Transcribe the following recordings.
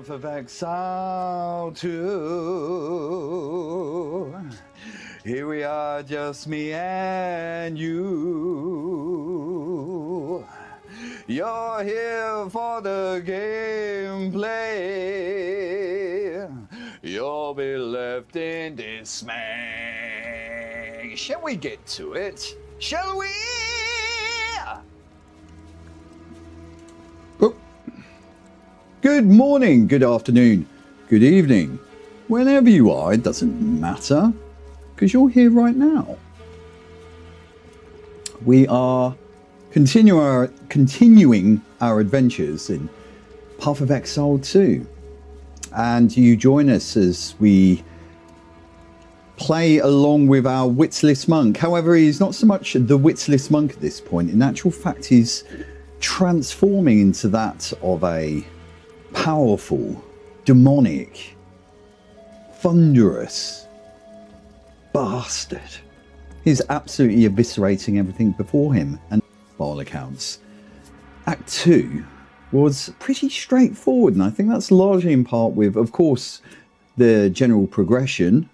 Path of Exile 2. Here we are, just me and you. You're here for the gameplay. You'll be left in dismay. Shall we get to it? Shall we? Good morning, good afternoon, good evening. Whenever you are, it doesn't matter, because you're here right now. We are continuing our adventures in Path of Exile 2. And you join us as we play along with our witless monk. However, he's not so much the witless monk at this point. In actual fact, he's transforming into that of a powerful, demonic, thunderous bastard. He's absolutely eviscerating everything before him, and by all accounts, Act 2 was pretty straightforward, and I think that's largely in part with, of course, the general progression,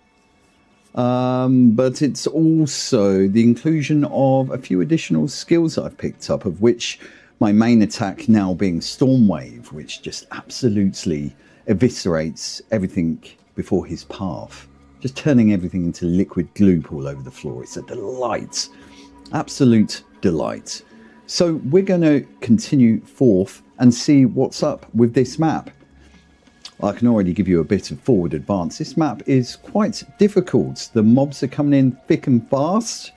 but it's also the inclusion of a few additional skills I've picked up, of which my main attack now being Storm Wave, which just absolutely eviscerates everything before his path. Just turning everything into liquid gloop all over the floor. It's a delight. Absolute delight. So we're going to continue forth and see what's up with this map. I can already give you a bit of forward advance. This map is quite difficult. The mobs are coming in thick and fast.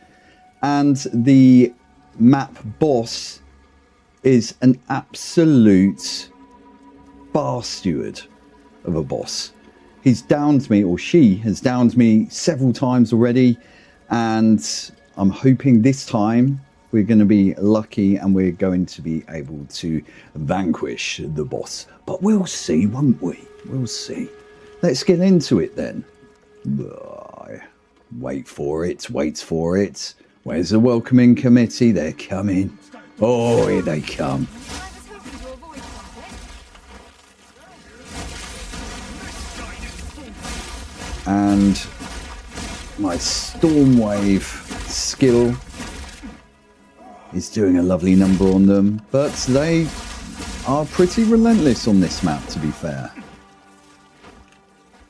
And the map boss is an absolute bastard of a boss. He's downed me, or she has downed me several times already, and I'm hoping this time we're going to be lucky and we're going to be able to vanquish the boss. But we'll see, won't we? We'll see. Let's get into it then. Wait for it, wait for it. Where's the welcoming committee? They're coming. Oh, here they come. And my Storm Wave skill is doing a lovely number on them, but they are pretty relentless on this map, to be fair.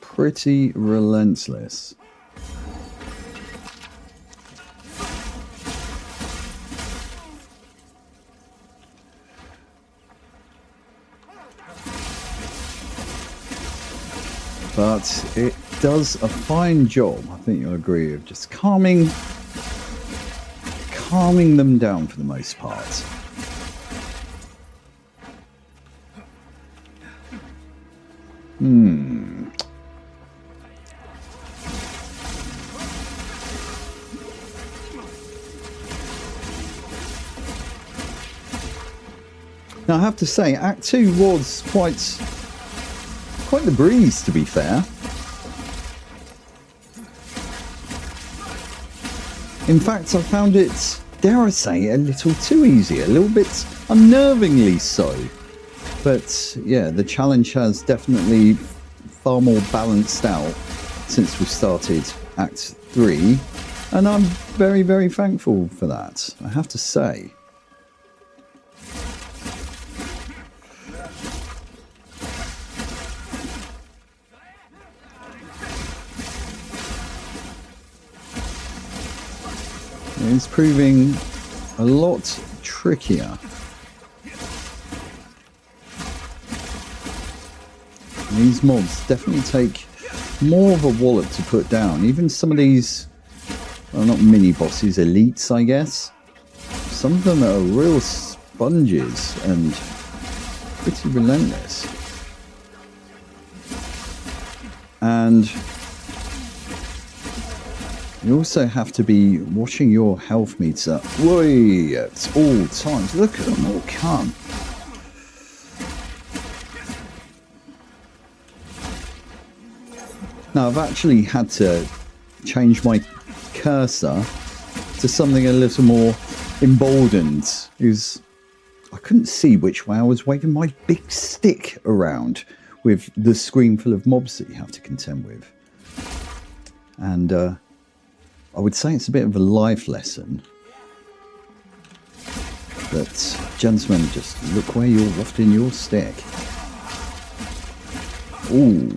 Pretty relentless. But it does a fine job, I think you'll agree, of just calming them down for the most part. Now I have to say, Act 2 was quite the breeze, to be fair. In fact, I found it, dare I say, a little too easy, a little bit unnervingly so. But yeah, the challenge has definitely far more balanced out since we started Act 3, and I'm very, very thankful for that, I have to say. It's proving a lot trickier. These mobs definitely take more of a wallop to put down. Even some of these, well, not mini bosses, elites, I guess. Some of them are real sponges and pretty relentless. And you also have to be watching your health meter way at all times. Look at them all come. Now I've actually had to change my cursor to something a little more emboldened. I couldn't see which way I was waving my big stick around with the screen full of mobs that you have to contend with. And I would say it's a bit of a life lesson that, gentlemen, just look where you're wafting your stick. Ooh.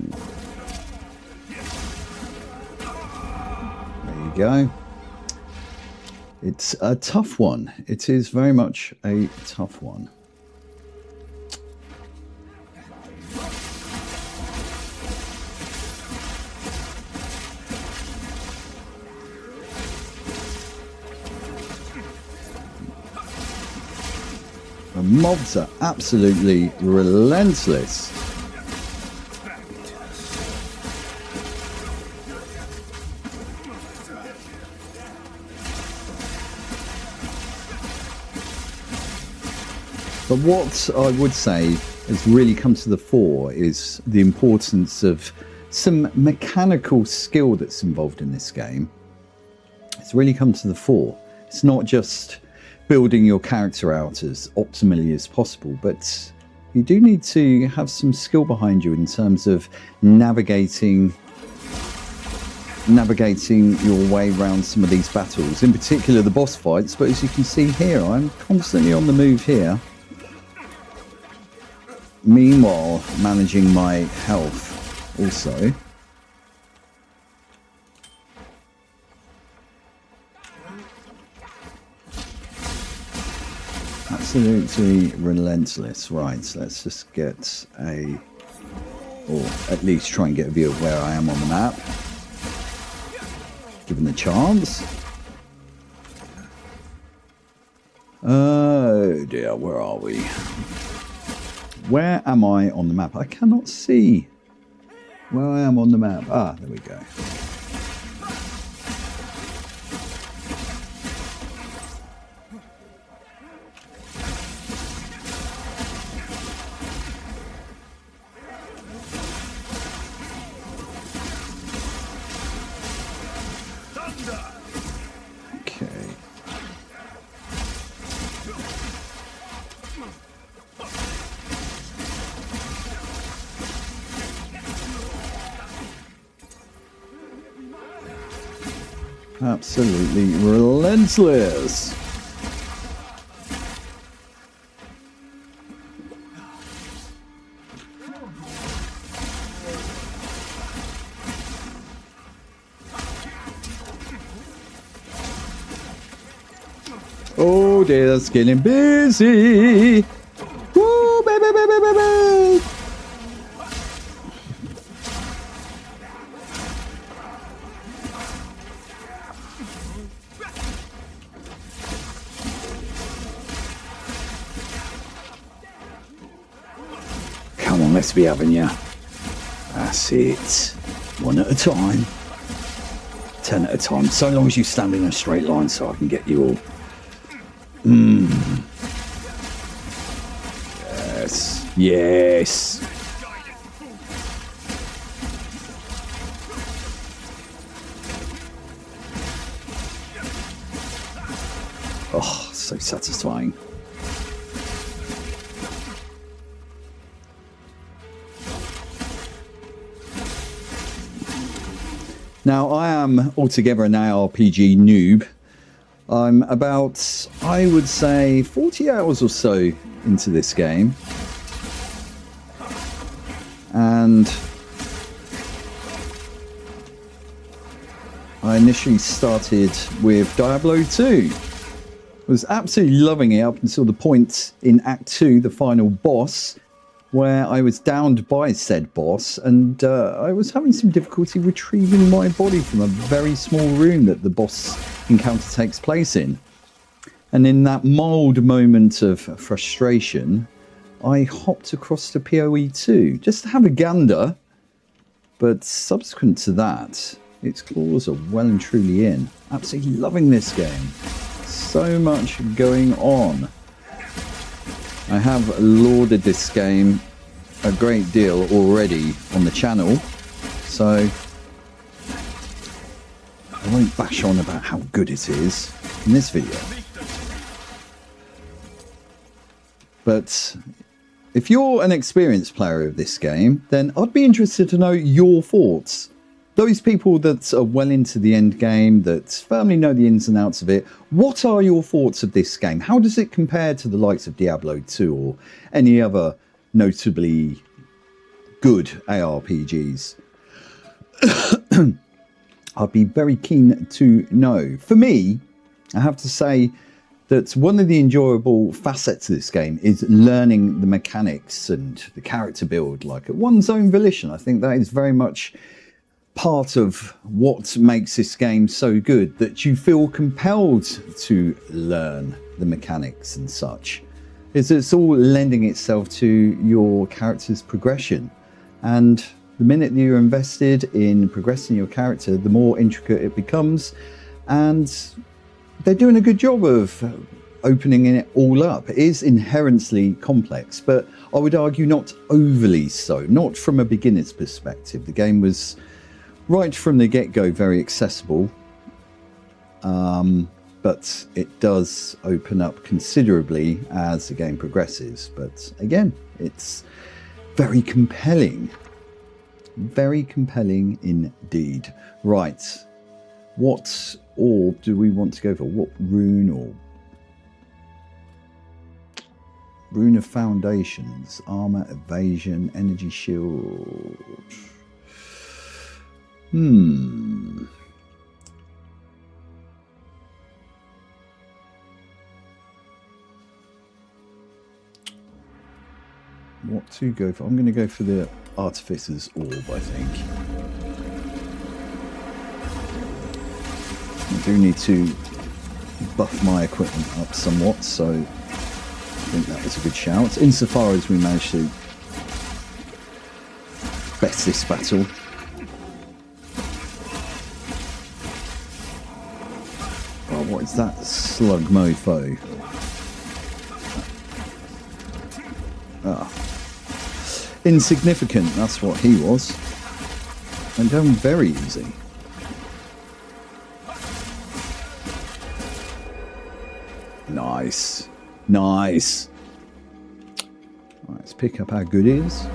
There you go. It's a tough one. It is very much a tough one. The mobs are absolutely relentless. But what I would say has really come to the fore is the importance of some mechanical skill that's involved in this game. It's really come to the fore. It's not just building your character out as optimally as possible, but you do need to have some skill behind you in terms of navigating your way around some of these battles, in particular the boss fights. But as you can see here, I'm constantly on the move here, meanwhile managing my health also. Absolutely relentless. Right, so let's just get or at least try and get a view of where I am on the map, given the chance. Oh dear, where are we? Where am I on the map? I cannot see where I am on the map. Ah, there we go. Absolutely relentless. Oh dear, that's getting busy. Woo, baby, baby, baby. Let's be having you. That's it. One at a time. 10 at a time. So long as you stand in a straight line so I can get you all. Yes. Yes. Oh, so satisfying. Now, I am altogether an ARPG noob. I'm about, I would say, 40 hours or so into this game. And I initially started with Diablo 2. Was absolutely loving it up until the point in Act 2, the final boss, where I was downed by said boss, and I was having some difficulty retrieving my body from a very small room that the boss encounter takes place in. And in that mild moment of frustration, I hopped across to PoE 2 just to have a gander, but subsequent to that, its claws are well and truly in. Absolutely loving this game. So much going on. I have lauded this game a great deal already on the channel, so I won't bash on about how good it is in this video. But if you're an experienced player of this game, then I'd be interested to know your thoughts. Those people that are well into the end game, that firmly know the ins and outs of it, what are your thoughts of this game? How does it compare to the likes of Diablo 2 or any other notably good ARPGs? I'd be very keen to know. For me, I have to say that one of the enjoyable facets of this game is learning the mechanics and the character build, like at one's own volition. I think that is very much part of what makes this game so good, that you feel compelled to learn the mechanics and such. It's all lending itself to your character's progression. And the minute that you're invested in progressing your character, the more intricate it becomes. And they're doing a good job of opening it all up. It is inherently complex, but I would argue not overly so, not from a beginner's perspective. The game was right from the get-go very accessible, but it does open up considerably as the game progresses. But again, it's very compelling indeed. Right, what orb do we want to go for? What rune? Or rune of foundations, armor, evasion, energy shield. What to go for? I'm going to go for the Artificer's Orb, I think. I do need to buff my equipment up somewhat, so I think that was a good shout. Insofar as we managed to best this battle. Oh, what is that slug mofo? Ah. Insignificant, that's what he was. Went down very easy. Nice. Nice. Right, let's pick up our goodies.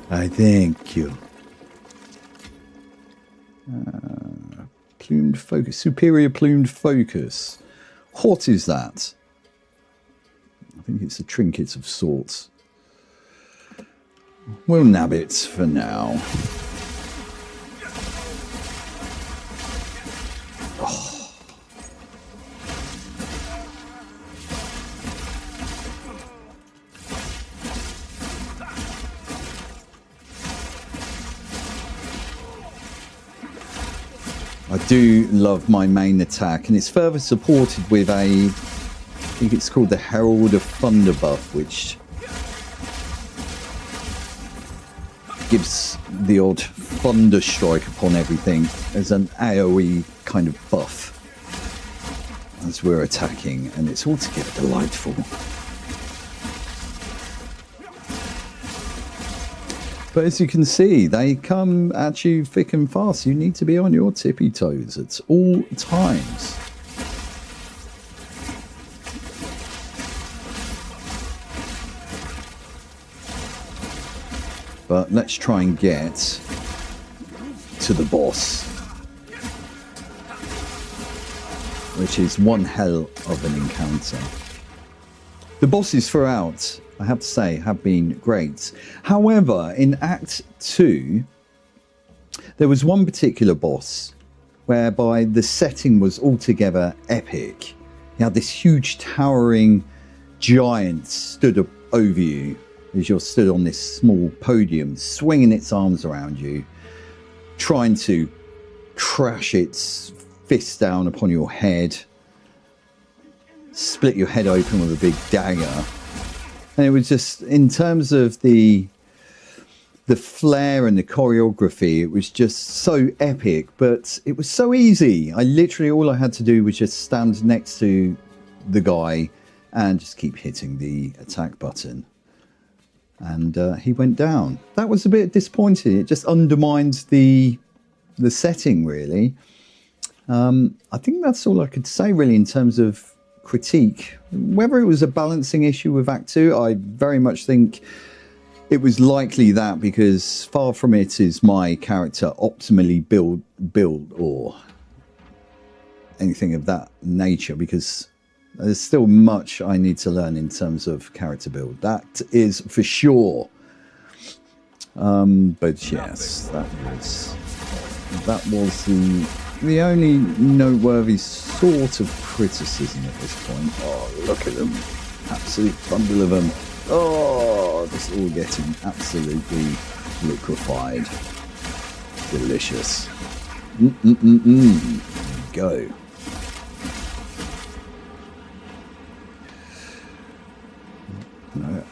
I thank you. Plumed focus. Superior plumed focus. What is that? I think it's a trinket of sorts. We'll nab it for now. Oh. I do love my main attack, and it's further supported with a, I think it's called the Herald of Thunder buff, which gives the odd thunder strike upon everything as an AoE kind of buff as we're attacking, and it's altogether delightful. But as you can see, they come at you thick and fast. You need to be on your tippy toes at all times. But let's try and get to the boss, which is one hell of an encounter. The bosses throughout, I have to say, have been great. However, in Act 2, there was one particular boss whereby the setting was altogether epic. You had this huge towering giant stood up over you as you're stood on this small podium, swinging its arms around you, trying to crash its fist down upon your head, split your head open with a big dagger. And it was just, in terms of the flair and the choreography, it was just so epic, but it was so easy. All I had to do was just stand next to the guy and just keep hitting the attack button. And he went down. That was a bit disappointing. It just undermined the setting, really. I think that's all I could say, really, in terms of critique whether it was a balancing issue with Act 2. I very much think it was likely that, because far from it is my character optimally build or anything of that nature, because there's still much I need to learn in terms of character build. That is for sure. But yes, that was the only noteworthy sort of criticism at this point. Oh, look at them. Absolute bundle of them. Oh, just all getting absolutely liquefied. Delicious. Go. No.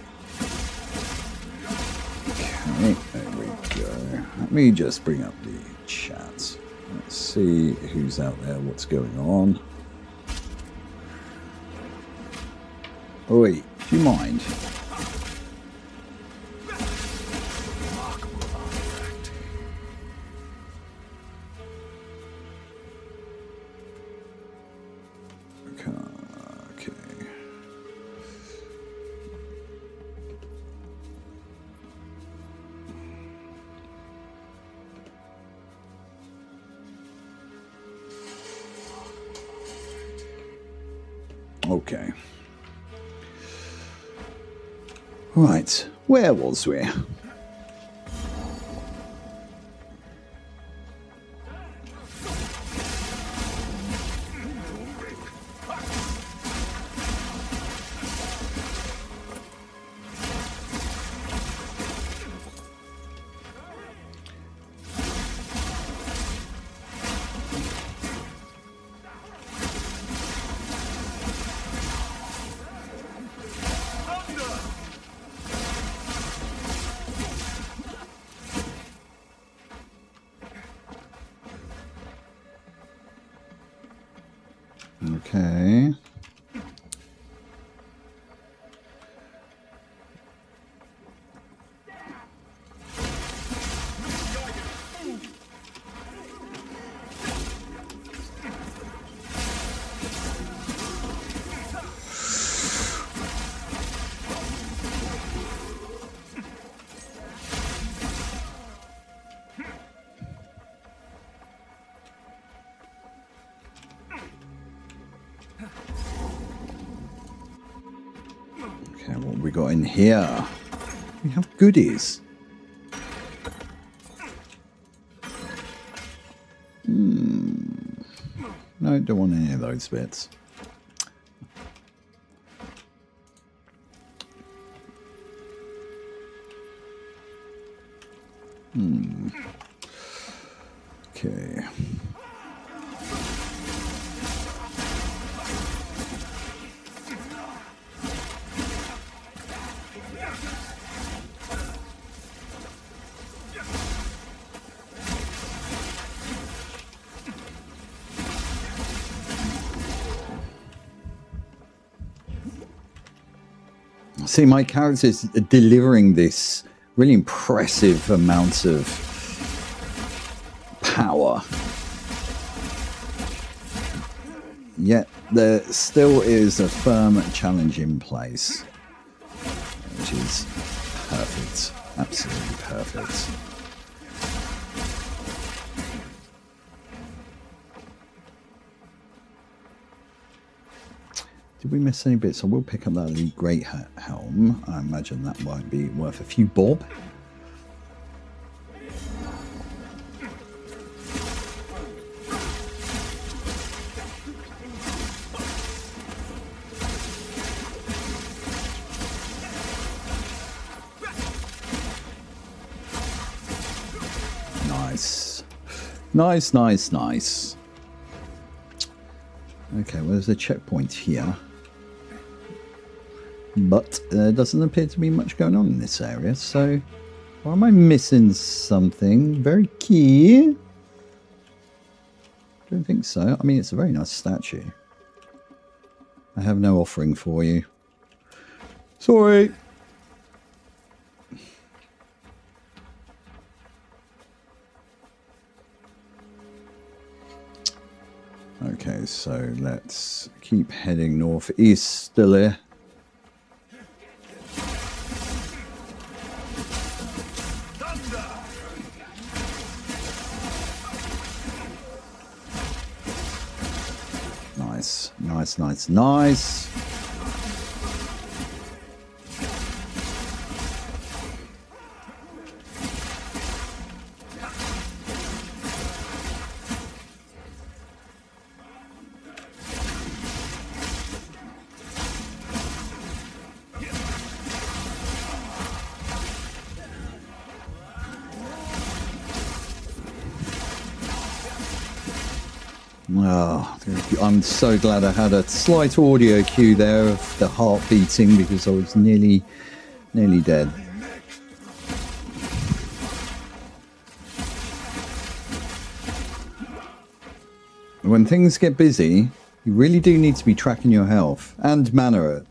Okay, there we go. Let me just bring up the chat. Let's see who's out there, what's going on. Oi, do you mind? Okay. Right, where was we? Okay. What have we got in here? We have goodies. No, don't want any of those bits. Okay. See, my character's delivering this really impressive amount of power. Yet there still is a firm challenge in place, which is perfect. Absolutely perfect. Did we miss any bits? I will pick up that Elite Great Helm. I imagine that might be worth a few bob. Nice. Nice, nice, nice. Okay, well, there's a checkpoint here. But there doesn't appear to be much going on in this area, so... Or am I missing something very key? Don't think so. I mean, it's a very nice statue. I have no offering for you. Sorry. Okay. Okay, so let's keep heading northeasterly. Nice, nice, nice, nice. Oh, I'm so glad I had a slight audio cue there of the heart beating because I was nearly dead. When things get busy, you really do need to be tracking your health and mana at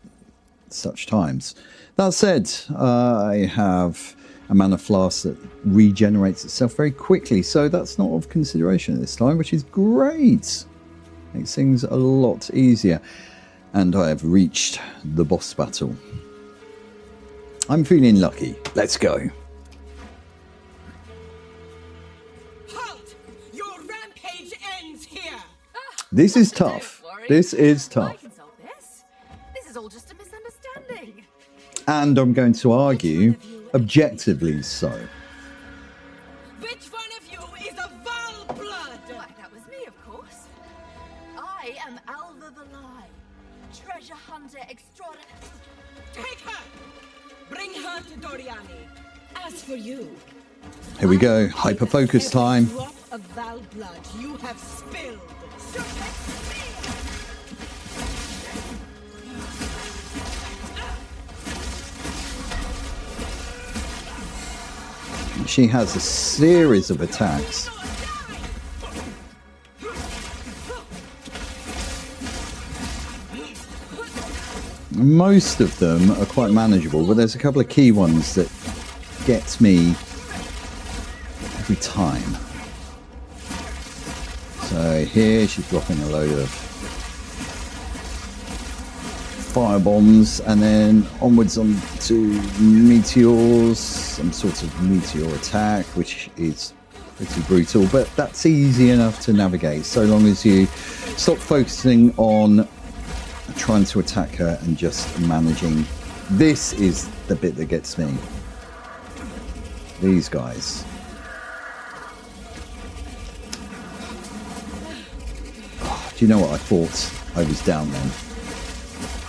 such times. That said, I have a mana flask that regenerates itself very quickly, so that's not of consideration at this time, which is great. Makes things a lot easier. And I have reached the boss battle. I'm feeling lucky. Let's go. Halt! Your rampage ends here. This is tough. This is tough. I can solve this. This is all just a misunderstanding. And I'm going to argue objectively so. Which one of you is a Val blood? Why, that was me, of course. I am Alva Valai, treasure hunter extraordinary. Take her! Bring her to Doriani. As for you, Here we go. Hyper focus time. every drop of Val blood you have spilled. She has a series of attacks. Most of them are quite manageable, but there's a couple of key ones that get me every time. So here she's dropping a load of fire bombs and then onwards on to meteors, some sort of meteor attack, which is pretty brutal, but that's easy enough to navigate so long as you stop focusing on trying to attack her and just managing. This is the bit that gets me. These guys. Oh, do you know what? I thought I was down then,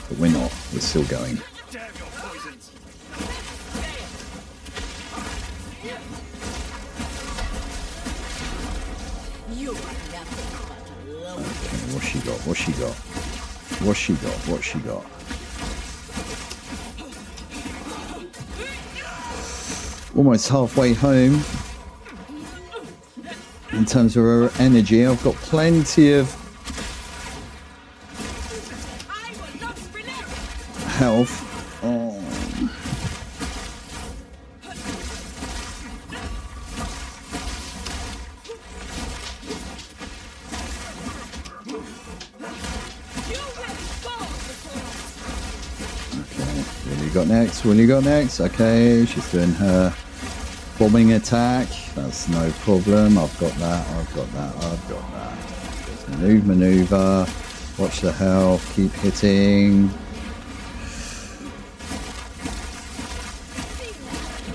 but we're not. We're still going. You are nothing but low. Okay, what's she got? What's she got? What's she got? What's she got? Almost halfway home in terms of her energy. I've got plenty of I will not relent. health. Oh. You will fall before us. Okay, what you got next? What you got next? Okay, she's doing her bombing attack. That's no problem. I've got that. I've got that. I've got that. Just maneuver. Watch the health. Keep hitting.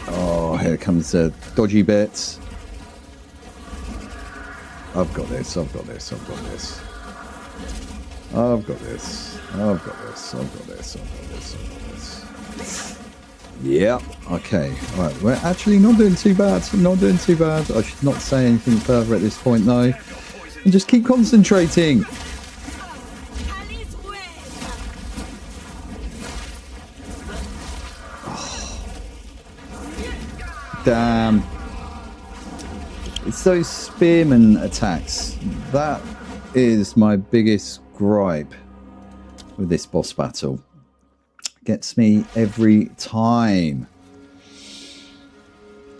Oh, here comes the dodgy bits. I've got this. I've got this. I've got this. I've got this. I've got this. I've got this. I've got this. I've got this. Yeah. Okay. All right. We're actually not doing too bad. Not doing too bad. I should not say anything further at this point, though. And just keep concentrating. Ali's way. Damn. It's those spearman attacks. That is my biggest gripe with this boss battle. Gets me every time.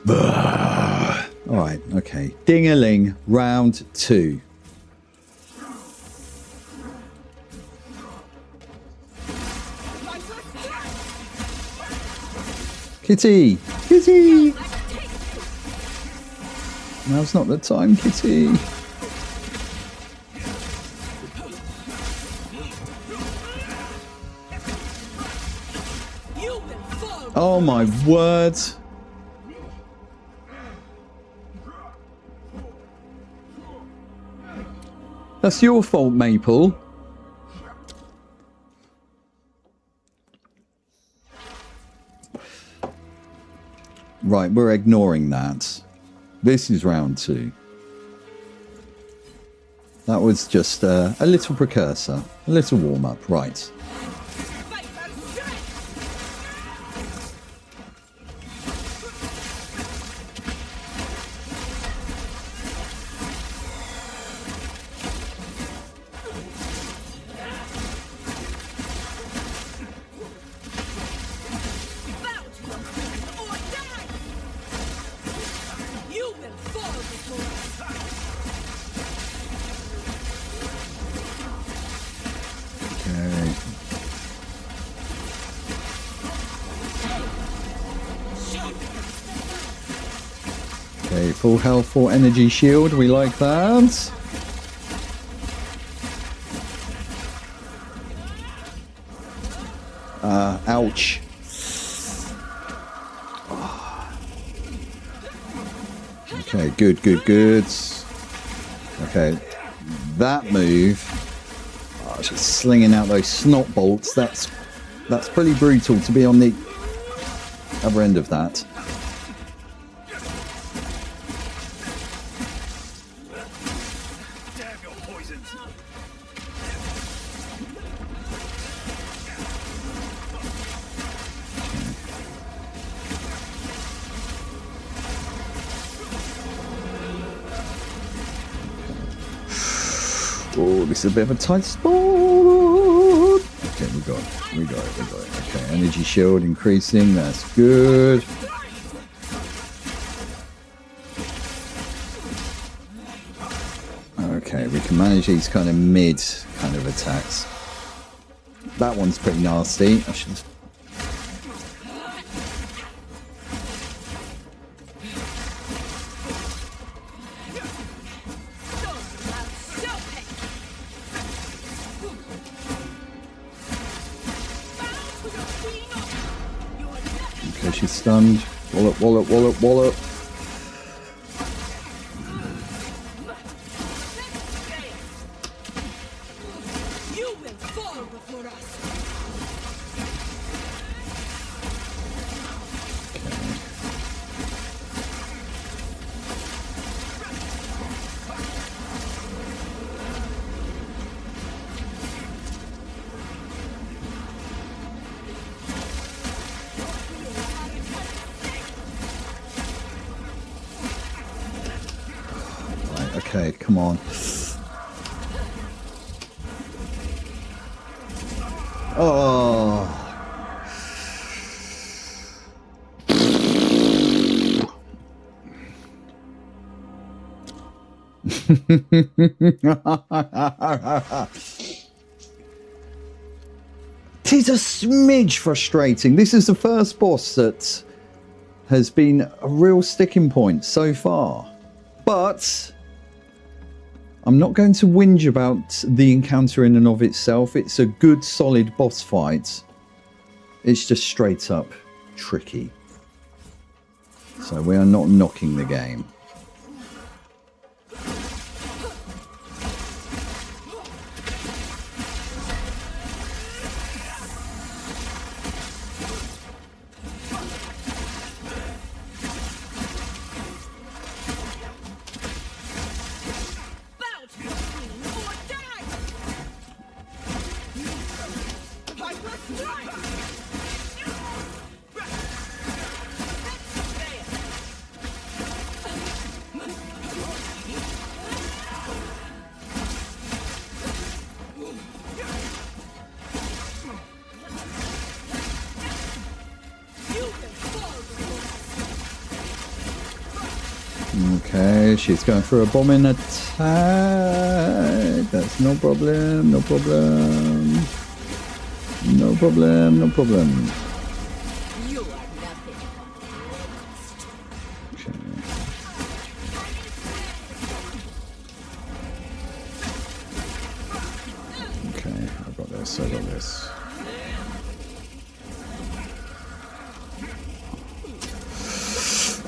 Alright, okay. Ding-a-ling, round 2. Kitty! Kitty! Now's not the time, Kitty. Oh my word. That's your fault, Maple. Right, we're ignoring that. This is round 2. That was just a little precursor, a little warm-up. Right. Okay, full health, full energy shield. We like that. Ouch. Okay, good, good, good. Okay, that move. Oh, she's slinging out those snot bolts. That's pretty brutal to be on the other end of that. Oh, this is a bit of a tight spot. Okay, we got it. Okay, energy shield increasing. That's good. Okay, we can manage these kind of mid kind of attacks. That one's pretty nasty. I should. Okay, she's stunned. Wallop, wallop, wallop, wallop. Okay, come on. Oh. Tis a smidge frustrating. This is the first boss that has been a real sticking point so far. But I'm not going to whinge about the encounter in and of itself. It's a good, solid boss fight. It's just straight up tricky. So we are not knocking the game. Okay, she's going for a bombing attack. That's no problem, no problem. No problem, no problem. You are nothing. this, I got this.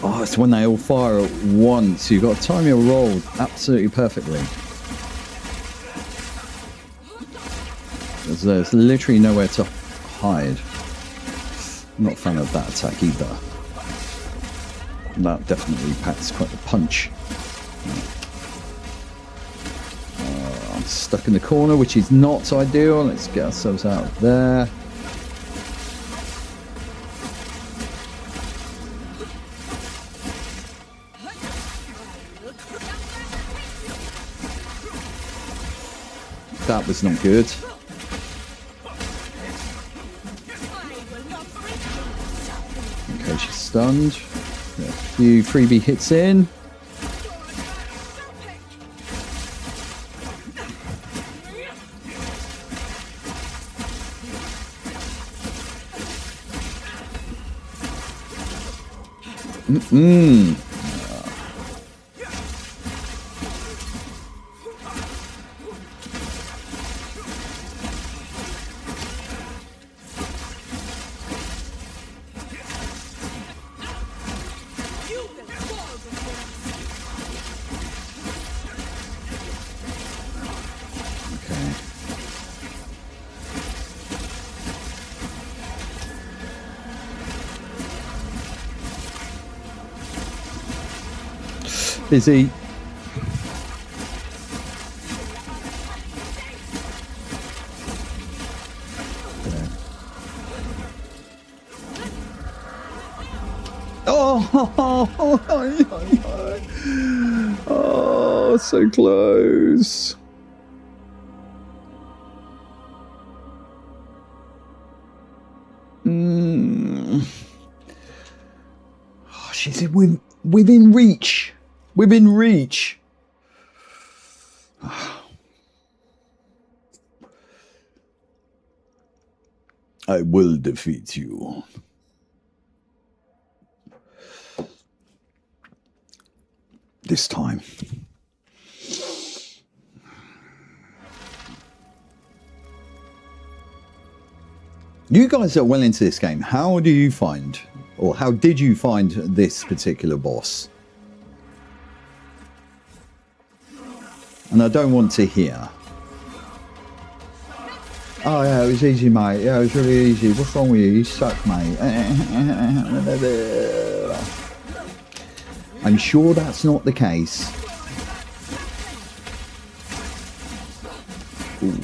Oh, it's when they all fire at once. You've got to time your roll absolutely perfectly. There's literally nowhere to hide. I'm not a fan of that attack either. That definitely packs quite the punch. I'm stuck in the corner, which is not ideal. Let's get ourselves out of there. That was not good. Okay, she's stunned. A few freebie hits in. Busy. Oh, so close. Oh, she's within reach. Within reach. I will defeat you. This time. You guys are well into this game. How do you find, or how did you find this particular boss? And I don't want to hear. Oh yeah, it was easy, mate. Yeah, it was really easy. What's wrong with you? You suck, mate. I'm sure that's not the case. Ooh.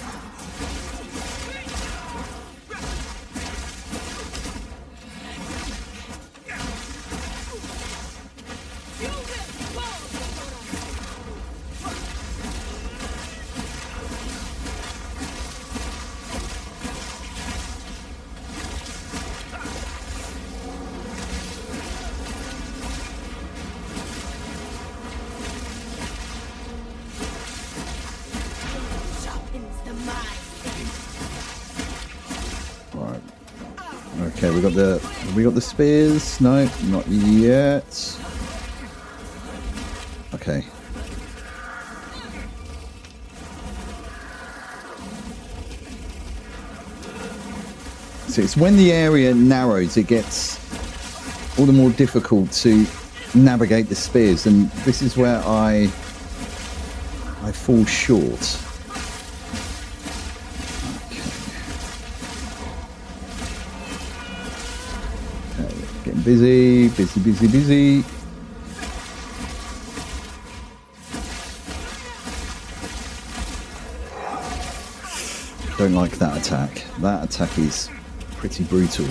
Okay, we got the spears. No, not yet. Okay. So it's when the area narrows, it gets all the more difficult to navigate the spears, and this is where I fall short. Busy. Don't like that attack. That attack is pretty brutal.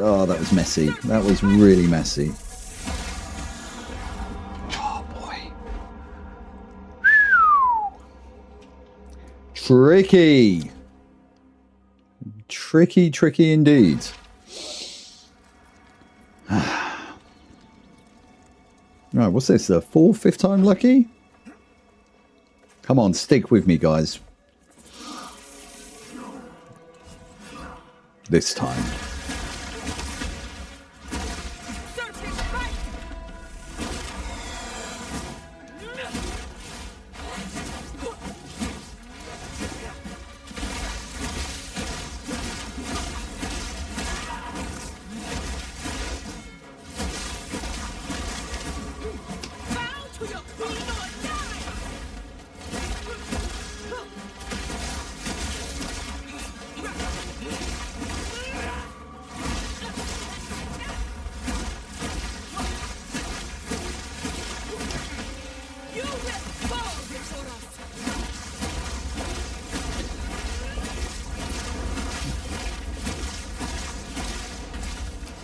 Oh, that was messy. That was really messy. Tricky. Tricky indeed. Right, what's this? The fifth time lucky? Come on, stick with me, guys. This time.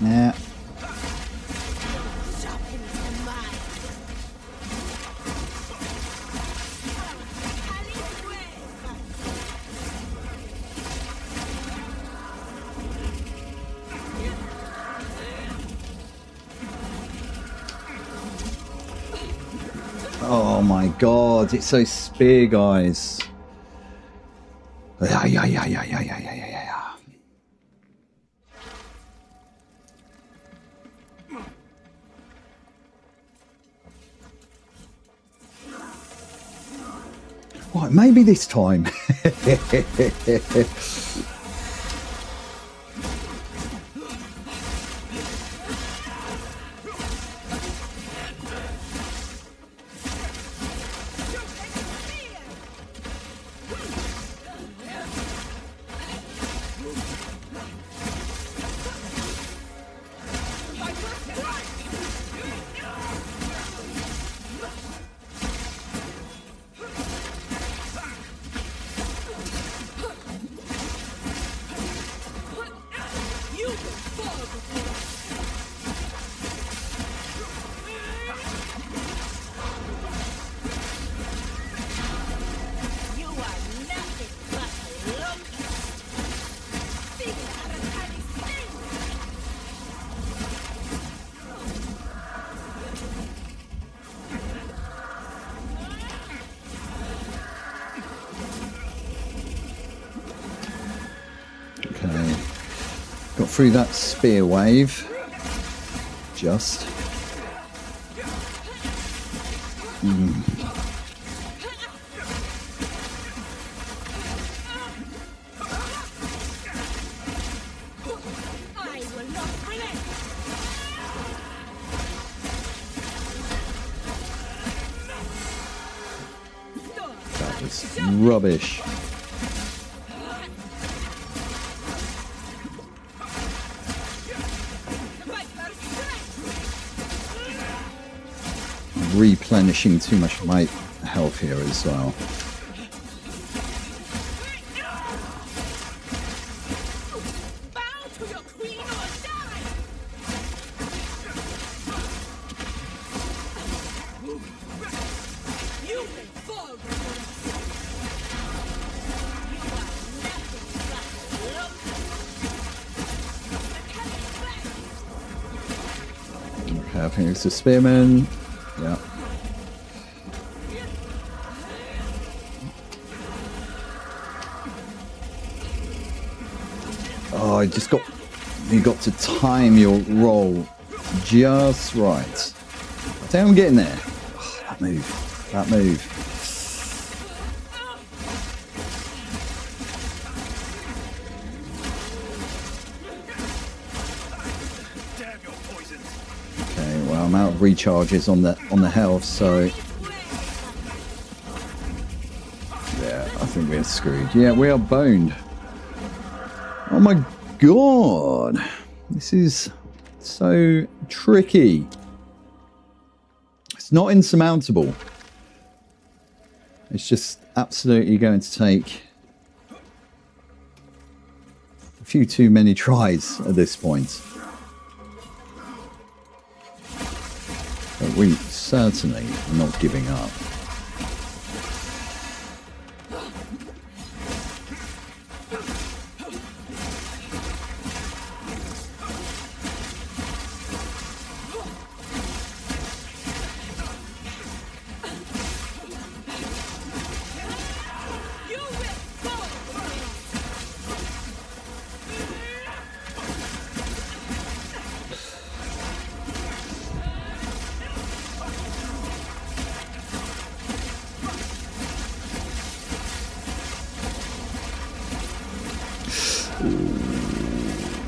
Yeah. Oh my god, it's those spear guys. Yeah. Right, maybe this time. Okay. Got through that spear wave. Just. That was rubbish. Replenishing too much of my health here as well. Okay, I think it's the spearman. Yeah. Oh, you got to time your roll just right. I think I'm getting there. Oh, that move. Okay, well, I'm out of recharges on the health, so yeah, I think we're screwed. Yeah, we are boned. Oh my god, this is so tricky. It's not insurmountable. It's just absolutely going to take a few too many tries at this point. But we certainly are not giving up.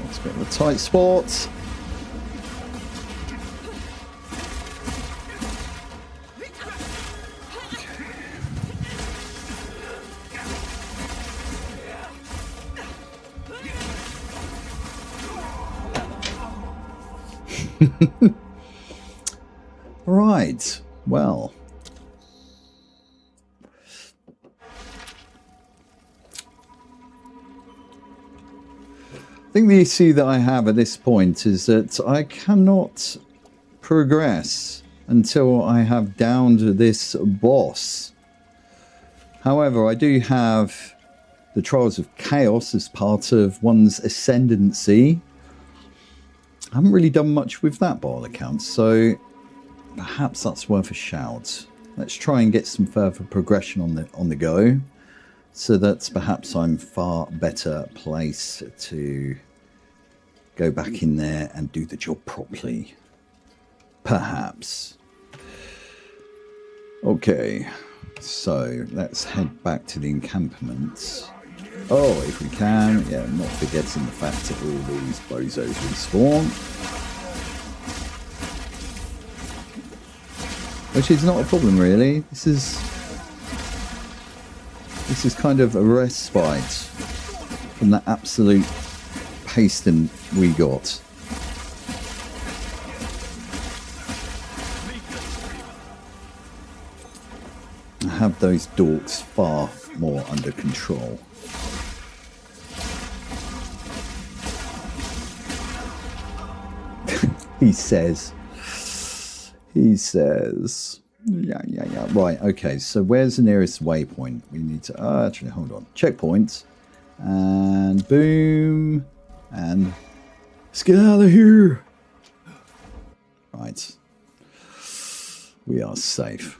It's a bit of a tight spot. Right, well. I think the issue that I have at this point is that I cannot progress until I have downed this boss. However, I do have the Trials of Chaos as part of one's ascendancy. I haven't really done much with that by all accounts, so perhaps that's worth a shout. Let's try and get some further progression on the go, so that perhaps I'm far better placed to go back in there and do the job properly. Perhaps. Okay, so let's head back to the encampments. Oh, if we can, yeah, not forgetting the fact that all these bozos respawn. Which is not a problem, really. This is kind of a respite from the absolute pasting we got. I have those dorks far more under control. He says. Yeah. Right, okay, so where's the nearest waypoint? We need to, actually, hold on. Checkpoint. And boom. And let's get out of here. Right. We are safe.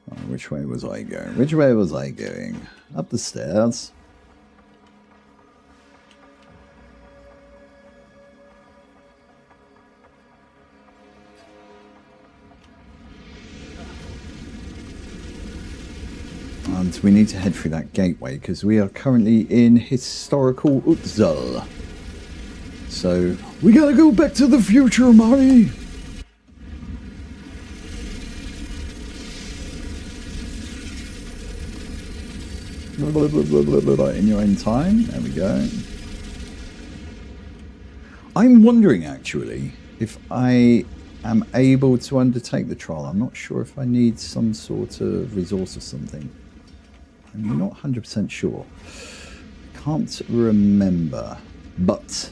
Right, which way was I going? Which way was I going? Up the stairs. And we need to head through that gateway because we are currently in historical Utzal. So we gotta go back to the future, Marty. In your own time. There we go. I'm wondering actually if I am able to undertake the trial. I'm not sure if I need some sort of resource or something. I'm not 100% sure. Can't remember. But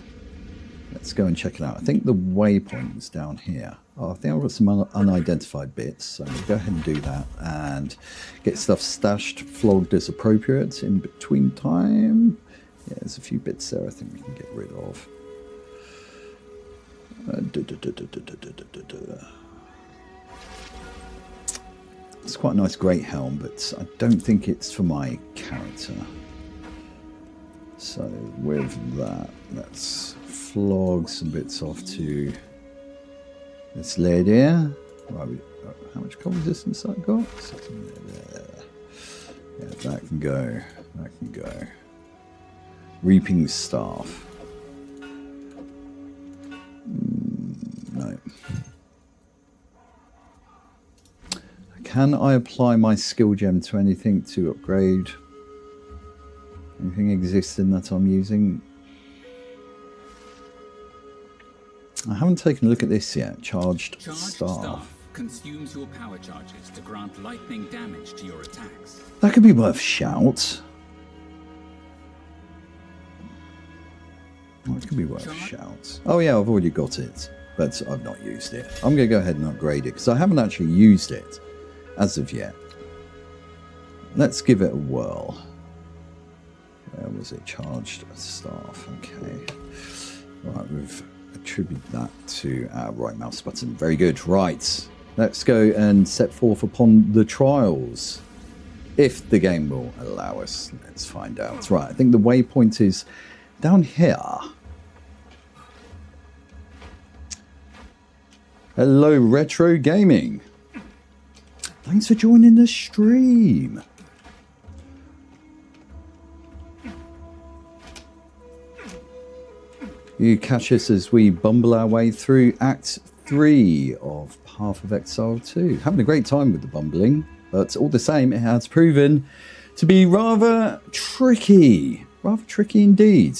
let's go and check it out. I think the waypoint is down here. Oh, I think I've got some unidentified bits. So we'll go ahead and do that and get stuff stashed, flogged as appropriate in between time. Yeah, there's a few bits there I think we can get rid of. It's quite a nice great helm, but I don't think it's for my character. So with that, let's flog some bits off to this lady here. Right, how much cold resistance that got? Yeah, that can go. That can go. Reaping staff. No. Can I apply my skill gem to anything to upgrade? Anything existing that I'm using? I haven't taken a look at this yet. Charged staff. Consumes your power charges to grant lightning damage to your attacks. That could be worth a shout. That could be worth a shout. Oh yeah, I've already got it, but I've not used it. I'm going to go ahead and upgrade it because I haven't actually used it as of yet. Let's give it a whirl. Where was it? Charged staff. Okay. Right, we've attributed that to our right mouse button. Very good. Right. Let's go and set forth upon the trials. If the game will allow us. Let's find out. Right, I think the waypoint is down here. Hello, Retro Gaming. Thanks for joining the stream. You catch us as we bumble our way through Act 3 of Path of Exile 2. Having a great time with the bumbling, but all the same, it has proven to be rather tricky. Rather tricky indeed.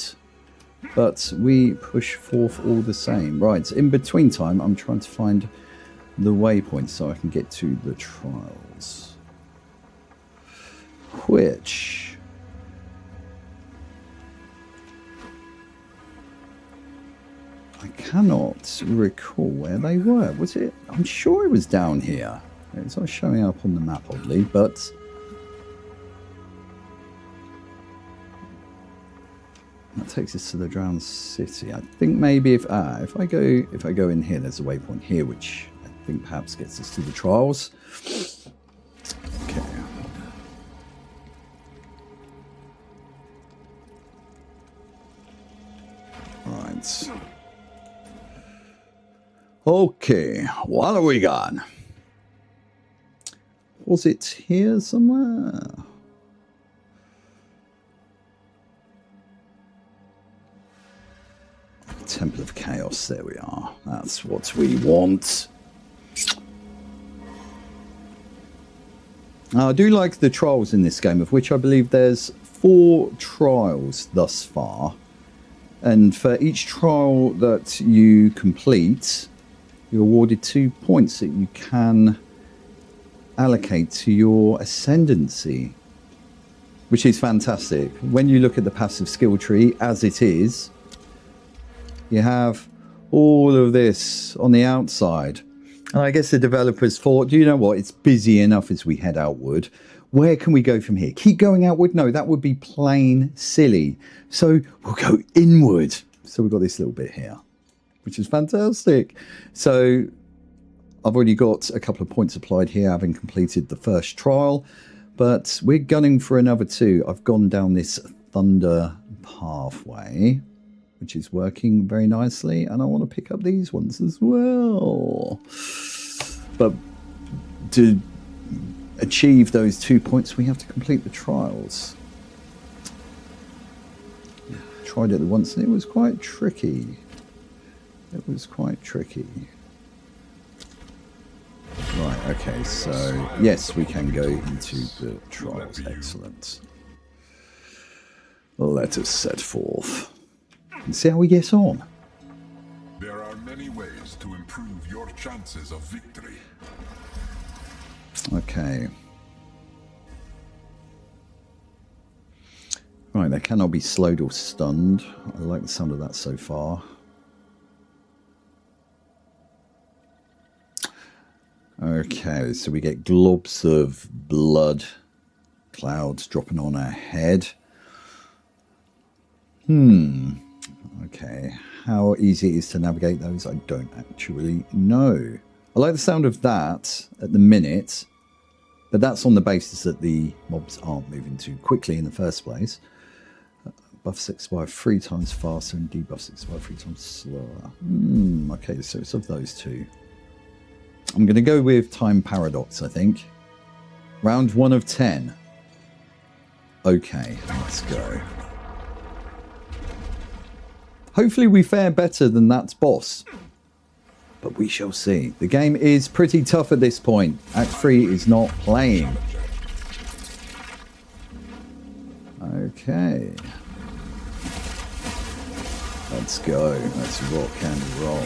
But we push forth all the same. Right, in between time, I'm trying to find the waypoint so I can get to the trials. which I cannot recall where they were. Was it? I'm sure it was down here. It's not showing up on the map, oddly, but that takes us to the drowned city. I think maybe if I go in here, there's a waypoint here, which I think perhaps gets us to the trials. Okay. Right. Okay, what have we got? Was it here somewhere? Temple of Chaos, there we are. That's what we want. Now, I do like the trials in this game, of which I believe there's 4 trials thus far. And for each trial that you complete, you're awarded 2 points that you can allocate to your ascendancy, which is fantastic. When you look at the passive skill tree as it is, you have all of this on the outside. And I guess the developers thought, do you know what? It's busy enough as we head outward. Where can we go from here? Keep going outward? No, that would be plain silly. So we'll go inward. So we've got this little bit here, which is fantastic. So I've already got a couple of points applied here, having completed the first trial, but we're gunning for another 2. I've gone down this thunder pathway, which is working very nicely, and I want to pick up these ones as well. But to achieve those 2 points, we have to complete the trials. Tried it once and it was quite tricky. It was quite tricky. Right, okay, so yes, we can go into the trials. Excellent. Let us set forth and see how we get on. There are many ways to improve your chances of victory. Okay. Right, they cannot be slowed or stunned. I like the sound of that so far. Okay, so we get globs of blood clouds dropping on our head. Okay, how easy it is to navigate those, I don't actually know. I like the sound of that at the minute, but that's on the basis that the mobs aren't moving too quickly in the first place. Buffs expire 3 times faster and debuffs expire 3 times slower. Okay, so it's of those 2. I'm going to go with Time Paradox, I think. Round 1 of 10. Okay, let's go. Hopefully we fare better than that boss. But we shall see. The game is pretty tough at this point. Act 3 is not playing. Okay. Let's go. Let's rock and roll.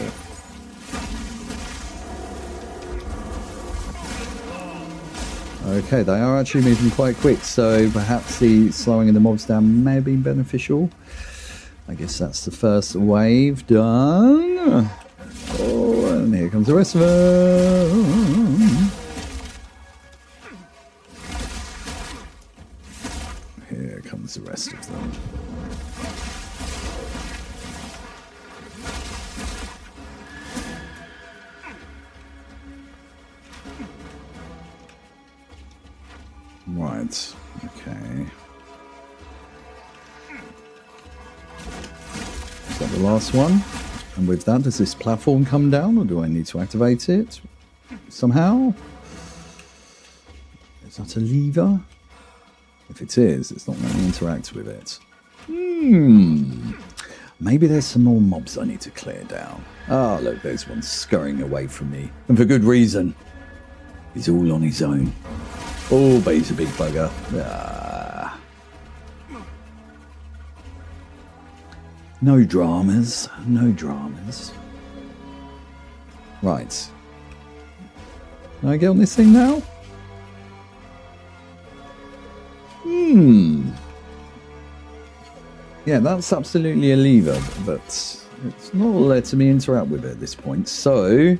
Okay, they are actually moving quite quick, so perhaps the slowing of the mobs down may have been beneficial. I guess that's the first wave done. Oh, and here comes the rest of them. Here comes the rest of them. Right, okay. Is that the last one? And with that, does this platform come down, or do I need to activate it somehow? Is that a lever? If it is, it's not letting me interact with it. Maybe there's some more mobs I need to clear down. Ah, look, there's one scurrying away from me. And for good reason. He's all on his own. Oh, but he's a big bugger. Ah. No dramas. No dramas. Right. Can I get on this thing now? Yeah, that's absolutely a lever, but it's not letting me interact with it at this point. So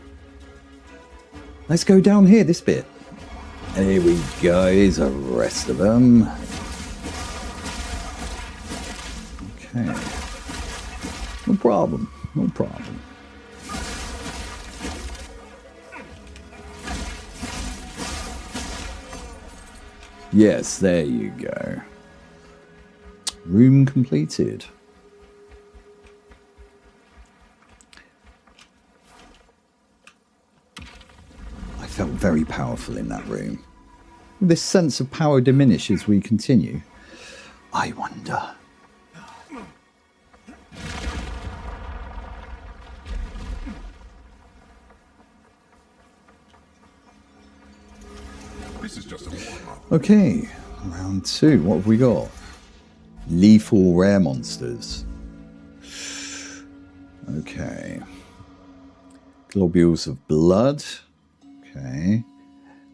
let's go down here, this bit. Here we go, here's the rest of them. Okay. No problem, no problem. Yes, there you go. Room completed. I felt very powerful in that room. Will this sense of power diminish as we continue? I wonder. This is just a warm-up. Okay, round 2. What have we got? Lethal rare monsters. Okay. Globules of blood. Okay.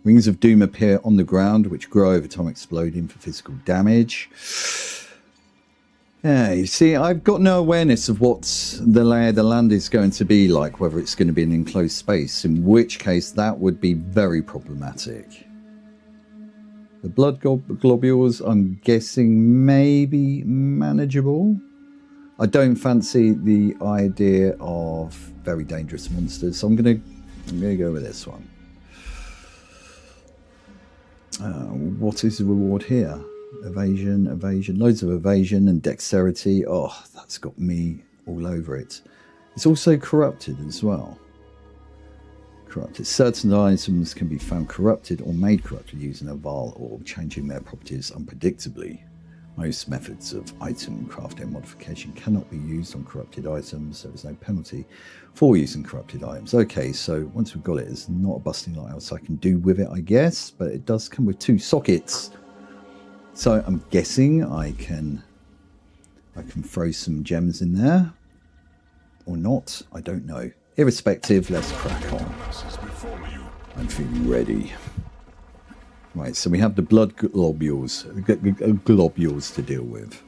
Rings of doom appear on the ground, which grow over time, exploding for physical damage. Yeah, you see, I've got no awareness of what the lay of the land is going to be like, whether it's going to be an enclosed space, in which case that would be very problematic. The blood globules, I'm guessing, maybe manageable. I don't fancy the idea of very dangerous monsters, so I'm gonna go with this one. What is the reward here? Evasion, evasion, loads of evasion and dexterity. Oh, that's got me all over it. It's also corrupted as well. Corrupted. Certain items can be found corrupted or made corrupted using a vial or changing their properties unpredictably. Most methods of item crafting and modification cannot be used on corrupted items. There is no penalty for using corrupted items. Okay, so once we've got it, there's not a busting light else I can do with it, I guess, but it does come with 2 sockets. So I'm guessing I can throw some gems in there or not. I don't know. Irrespective, let's crack on. I'm feeling ready. Right, so we have the blood globules to deal with.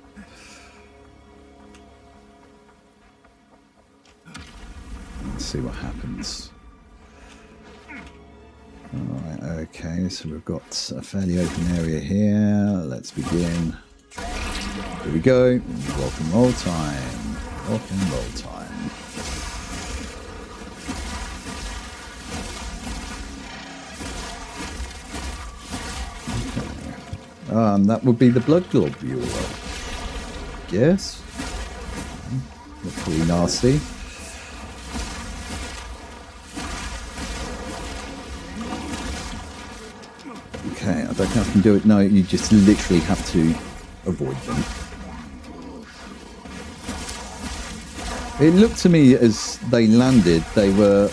Let's see what happens. Alright, okay, so we've got a fairly open area here. Let's begin. Here we go. Rock and roll time. Rock and roll time. That would be the blood globule, I guess. Look pretty nasty. Okay, I don't know if I can do it. No, you just literally have to avoid them. It looked to me as they landed, they were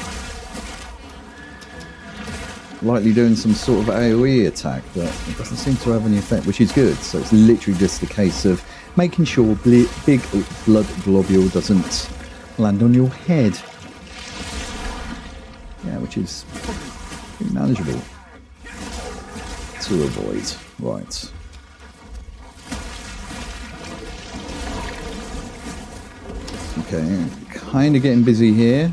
likely doing some sort of AoE attack, but it doesn't seem to have any effect, which is good. So it's literally just a case of making sure big blood globule doesn't land on your head. Yeah, which is pretty manageable to avoid. Right. Okay, kind of getting busy here.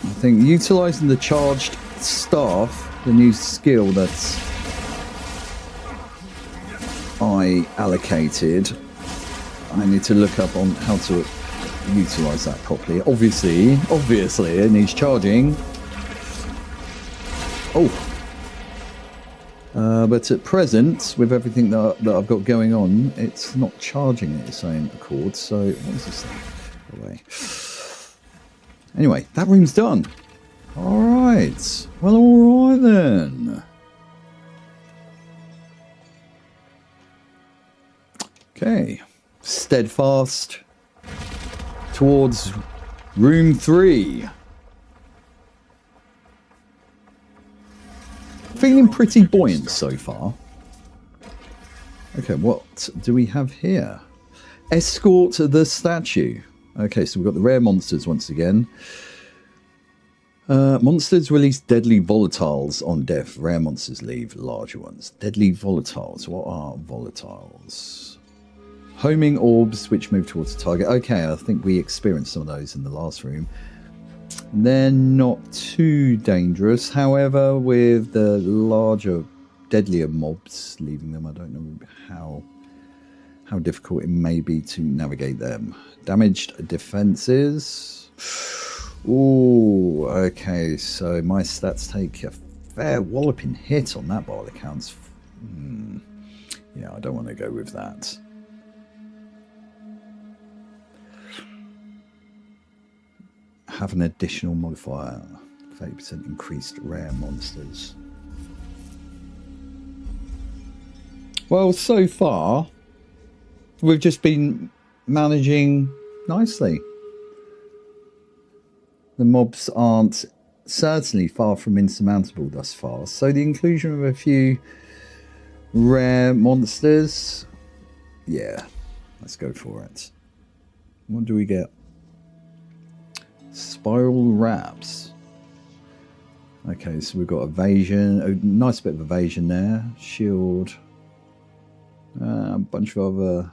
I think utilising the charged staff, the new skill that I allocated, I need to look up on how to utilise that properly. Obviously, it needs charging. Oh. But at present, with everything that I've got going on, it's not charging at its own accord. So, what is this thing? Away. Anyway, that room's done. Alright. Well, alright then. Okay. Steadfast towards room 3. Feeling pretty buoyant so far. Okay, what do we have here? Escort the statue. Okay, so we've got the rare monsters once again. Monsters release deadly volatiles on death. Rare monsters leave larger ones. Deadly volatiles. What are volatiles? Homing orbs which move towards the target. Okay, I think we experienced some of those in the last room. They're not too dangerous. However, with the larger, deadlier mobs leaving them, I don't know how difficult it may be to navigate them. Damaged defenses. Ooh, okay, so my stats take a fair walloping hit on that by all accounts. Yeah, I don't want to go with that. Have an additional modifier. 30% increased rare monsters. Well, so far, we've just been managing nicely. The mobs aren't certainly far from insurmountable thus far. So the inclusion of a few rare monsters, yeah, let's go for it. What do we get? Spiral wraps. Okay, so we've got evasion, a nice bit of evasion there. Shield, a bunch of other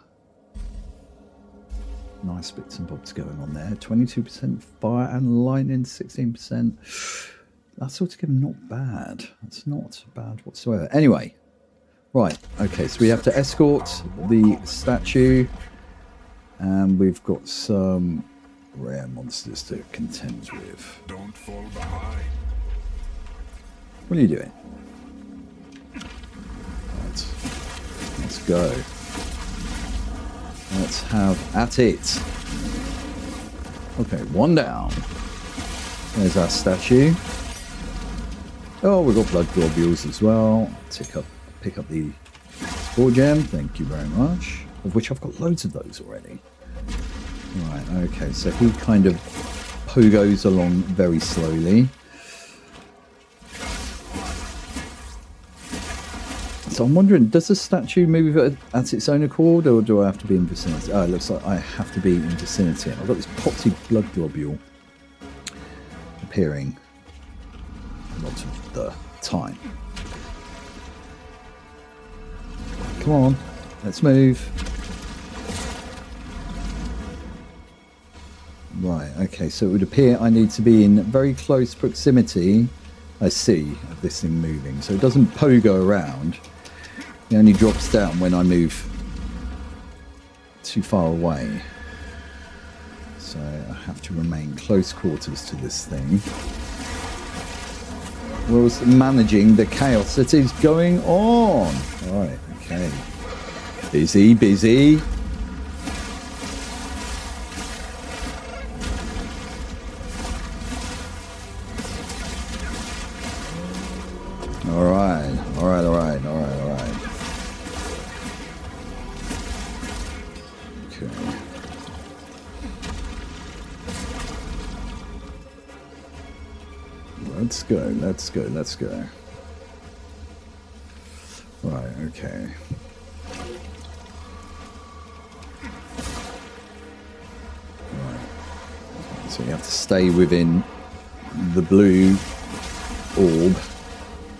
nice bits and bobs going on there. 22% fire and lightning, 16%. That's altogether not bad. That's not bad whatsoever. Anyway, right. Okay, so we have to escort the statue, and we've got some rare monsters to contend with. Don't fall behind. What are you doing? Right. Let's go. Let's have at it. Okay, one down. There's our statue. Oh, we've got blood globules as well. Pick up the spore gem. Thank you very much. Of which I've got loads of those already. Right, okay, so he kind of pogos along very slowly. So I'm wondering, does the statue move at its own accord, or do I have to be in vicinity? Oh, it looks like I have to be in vicinity. I've got this poxy blood globule appearing a lot of the time. Come on, let's move. Right, okay, so it would appear I need to be in very close proximity, I see, of this thing moving. So it doesn't pogo around. It only drops down when I move too far away. So I have to remain close quarters to this thing, whilst managing the chaos that is going on. Alright, okay. Busy, busy. Alright. Okay. Let's go. Right, okay. Right. So you have to stay within the blue orb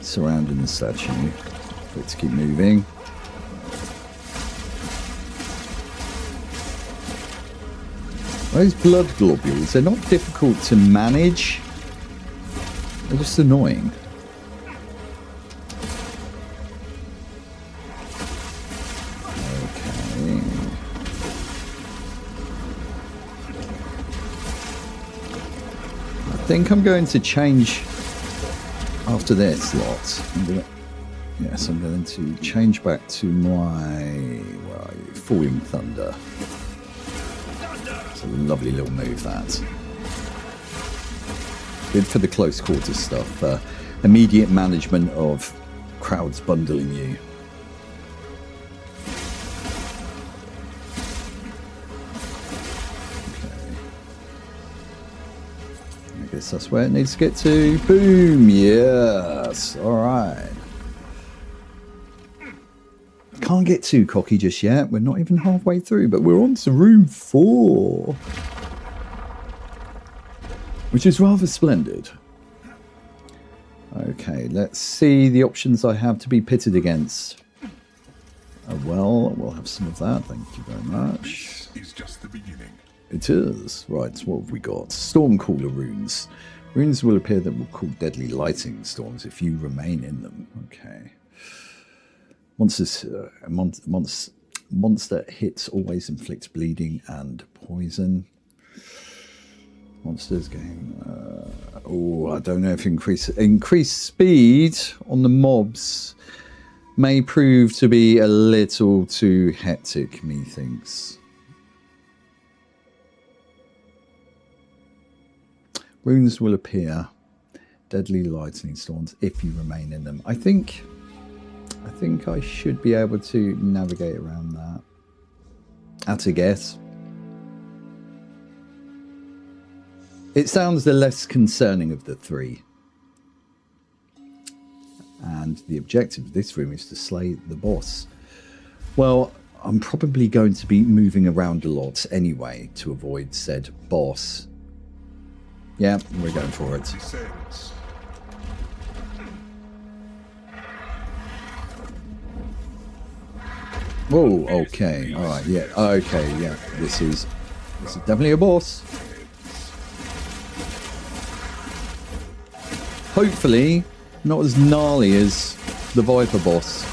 surrounding the statue for it to keep moving. Those blood globules, they're not difficult to manage. They're just annoying. Okay. I think I'm going to change after this lot. I'm going to change back to my, where are you? Falling Thunder. It's a lovely little move, that. Good for the close quarters stuff. Immediate management of crowds bundling you. Okay. I guess that's where it needs to get to. Boom! Yes! Alright. Can't get too cocky just yet. We're not even halfway through, but we're on to room 4. Which is rather splendid. Okay, let's see the options I have to be pitted against. Well, we'll have some of that. Thank you very much. This is just the beginning. It is. Right, what have we got? Stormcaller runes. Runes will appear that will call deadly lightning storms if you remain in them. Okay. Monsters, monster hits always inflict bleeding and poison. Monsters gain... I don't know if increased speed on the mobs may prove to be a little too hectic, methinks. Runes will appear deadly lightning storms if you remain in them. I think I should be able to navigate around that. At a guess. It sounds the less concerning of the three. And the objective of this room is to slay the boss. Well, I'm probably going to be moving around a lot anyway to avoid said boss. Yeah, we're going for it. Descends. Whoa, okay, alright, yeah, okay, yeah, this is definitely a boss. Hopefully, not as gnarly as the Viper boss.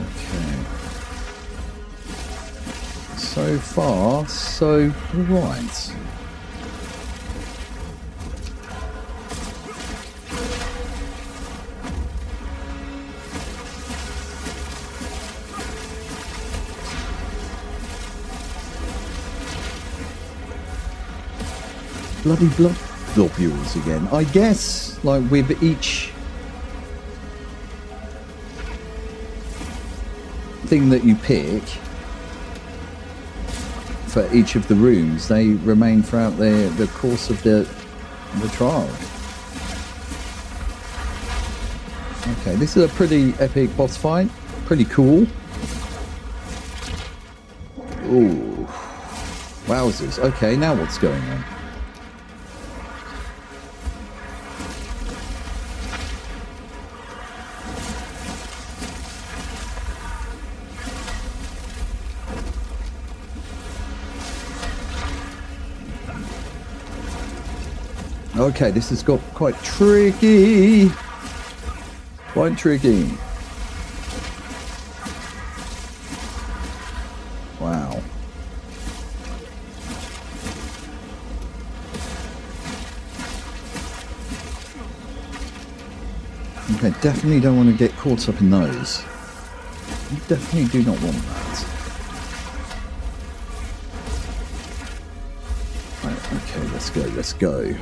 Okay. So far, so right. Bloody blood globules again. I guess, like with each thing that you pick for each of the rooms, they remain throughout the course of the trial. Okay, this is a pretty epic boss fight. Pretty cool. Ooh. Wowzers. Okay, now what's going on? Okay, this has got quite tricky. Quite tricky. Wow. Okay, definitely don't want to get caught up in those. You definitely do not want that. Right, okay, let's go, let's go.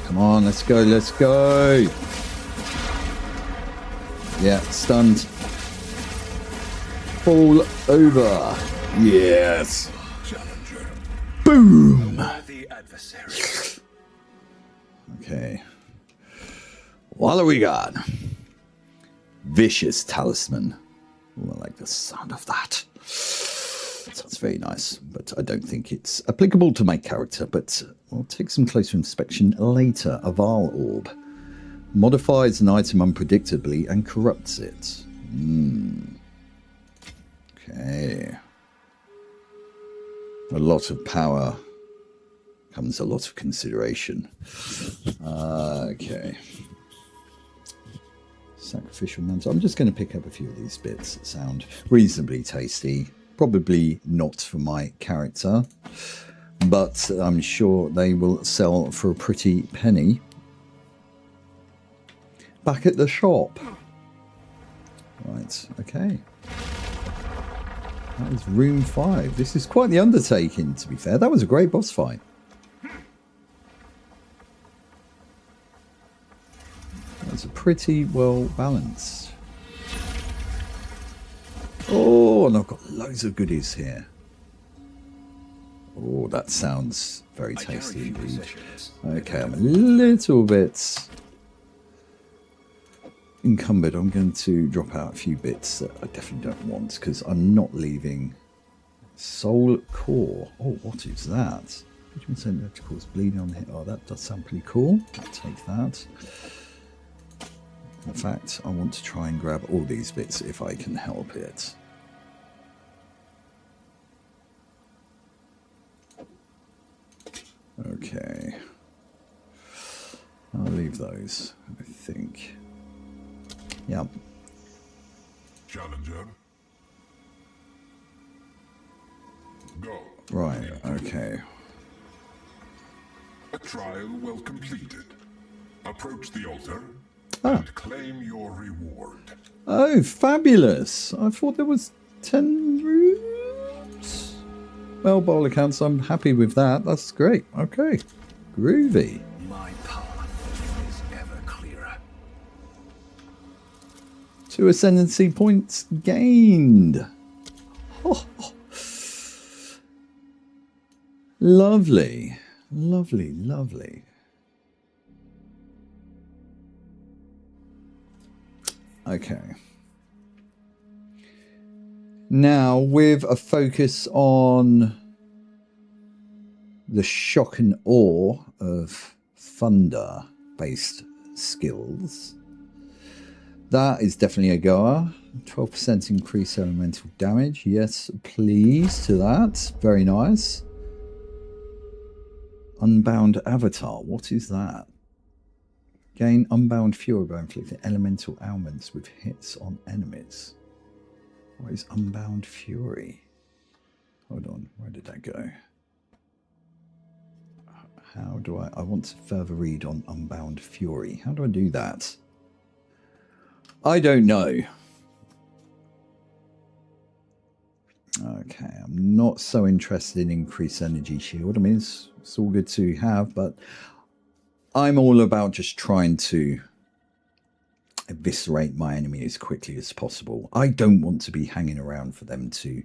Come on, let's go, let's go. Yeah, stunned. Fall over. Yes. Challenger. Boom. The adversary. Okay. What do we got? Vicious talisman. Ooh, I like the sound of that. Sounds very nice, but I don't think it's applicable to my character, but we'll take some closer inspection later. A Val orb. Modifies an item unpredictably and corrupts it. Okay. A lot of power comes a lot of consideration. Okay. Sacrificial mantle. I'm just going to pick up a few of these bits that sound reasonably tasty. Probably not for my character, but I'm sure they will sell for a pretty penny. Back at the shop. Right, okay. That is room 5. This is quite the undertaking, to be fair. That was a great boss fight. pretty well balanced. Oh, and I've got loads of goodies here. Oh, that sounds very tasty indeed. Okay, I'm a little bit encumbered. I'm going to drop out a few bits that I definitely don't want because I'm not leaving soul core. Oh, what is that? Vitamin C cause bleeding on the hip. Oh, that does sound pretty cool. I'll take that. In fact, I want to try and grab all these bits if I can help it. Okay. I'll leave those, I think. Yep. Challenger. Go. Right, okay. A trial well completed. Approach the altar and claim your reward. Oh, fabulous. I thought there was 10 rooms. Well, by all accounts, I'm happy with that. That's great. Okay. Groovy. My path is ever clearer. 2 ascendancy points gained. Oh, oh. Lovely. Lovely, lovely. Okay. Now, with a focus on the shock and awe of thunder-based skills, that is definitely a goer. 12% increase elemental damage. Yes, please to that. Very nice. Unbound Avatar. What is that? Gain Unbound Fury by inflicting elemental ailments with hits on enemies. What is Unbound Fury? Hold on. Where did that go? How do I want to further read on Unbound Fury. How do I do that? I don't know. Okay, I'm not so interested in increased energy shield. I mean, it's all good to have, but I'm all about just trying to eviscerate my enemy as quickly as possible. I don't want to be hanging around for them to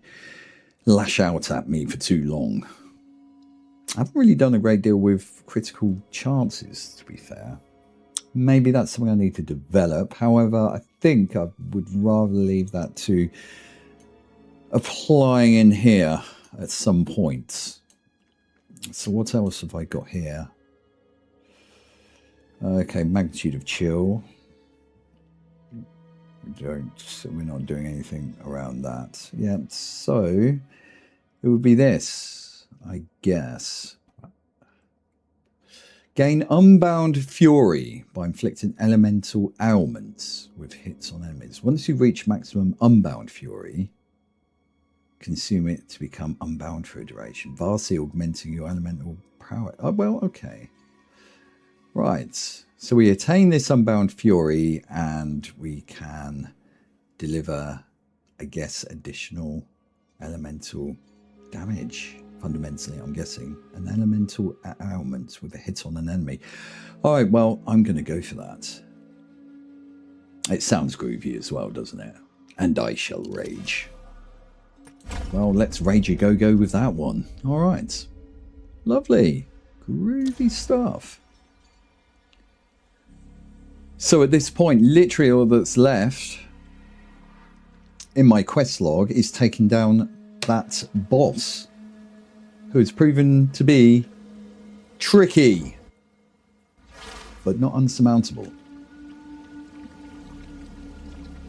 lash out at me for too long. I haven't really done a great deal with critical chances, to be fair. Maybe that's something I need to develop. However, I think I would rather leave that to applying in here at some point. So what else have I got here? Okay, magnitude of chill. We're not doing anything around that. Yeah, so it would be this, I guess. Gain Unbound Fury by inflicting elemental ailments with hits on enemies. Once you reach maximum Unbound Fury, consume it to become unbound for a duration, vastly augmenting your elemental power. Oh, well, okay. Right. So we attain this Unbound Fury and we can deliver, I guess, additional elemental damage. Fundamentally, I'm guessing. An elemental ailment with a hit on an enemy. All right, well, I'm going to go for that. It sounds groovy as well, doesn't it? And I shall rage. Well, let's rage a go-go with that one. All right. Lovely. Groovy stuff. So at this point, literally all that's left in my quest log is taking down that boss who has proven to be tricky, but not unsurmountable.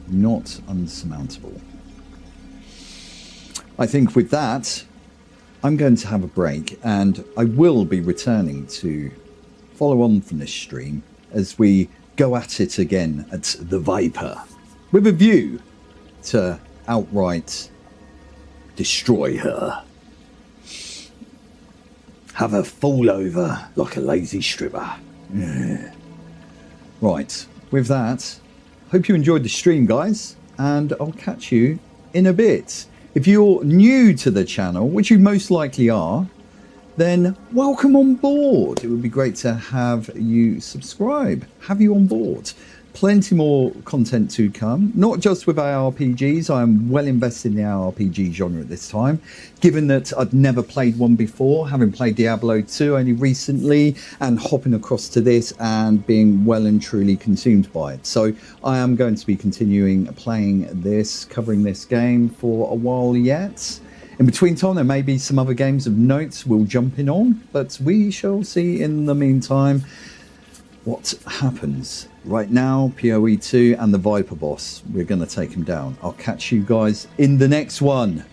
Not unsurmountable. I think with that, I'm going to have a break, and I will be returning to follow on from this stream as we go at it again at the Viper, with a view to outright destroy her. Have her fall over like a lazy stripper. Yeah. Right, with that, hope you enjoyed the stream, guys, and I'll catch you in a bit. If you're new to the channel, which you most likely are, then welcome on board. It would be great to have you subscribe, have you on board. plenty more content to come, not just with ARPGs. I am well invested in the ARPG genre at this time, given that I'd never played one before, having played Diablo 2 only recently, and hopping across to this and being well and truly consumed by it. So I am going to be continuing playing this, covering this game for a while yet. In between time, there may be some other games of note we'll jump in on, but we shall see in the meantime what happens. Right now, PoE 2 and the Viper boss, we're going to take him down. I'll catch you guys in the next one.